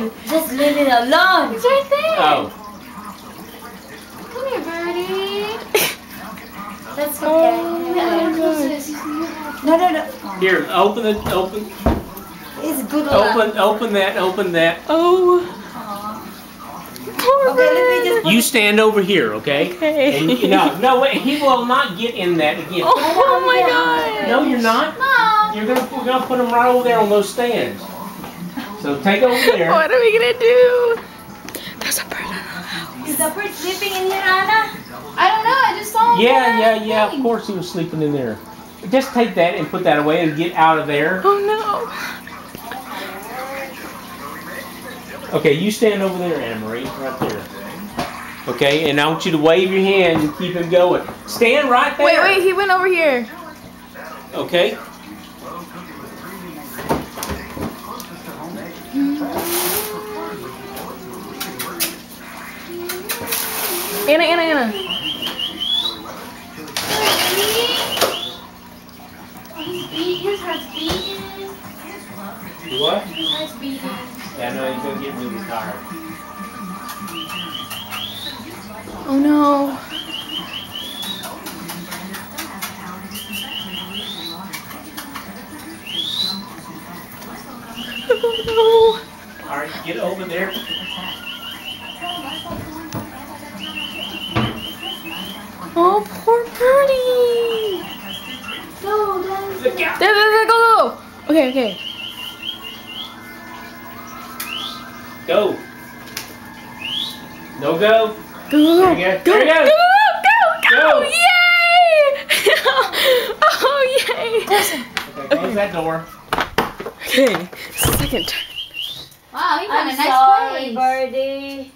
did. Just leave it alone. He's right there. Oh. Come here, birdie. That's okay. Oh my God. No. Here, open it. It's good luck. Open that. Oh. Poor Okay, let me just. You stand over here, okay? Okay. And no, wait. He will not get in that again. Oh my God. No, you're not. No. We're gonna put him right over there on those stands. So take over there. What are we gonna do? There's a bird on the house. Is the bird sleeping in here, Anna? I don't know. I just saw him. Yeah. Of course he was sleeping in there. Just take that and put that away and get out of there. Oh no. Okay, you stand over there, Anna-Marie, right there. Okay, and I want you to wave your hand and keep him going. Stand right there. Wait, he went over here. Okay. Anna. His heart's beating. What? His heart's beating. Yeah, no, he's gonna get really tired. Oh no. Oh no. All right, get over there. Oh, poor birdie. No, that's Look out. There, go. Okay. Go. No go. Go. There you go. There you go. Go. Go. Yay. Oh, yay. Okay, close that door. Okay, second turn. wow, you got I'm a nice sorry, place. birdie.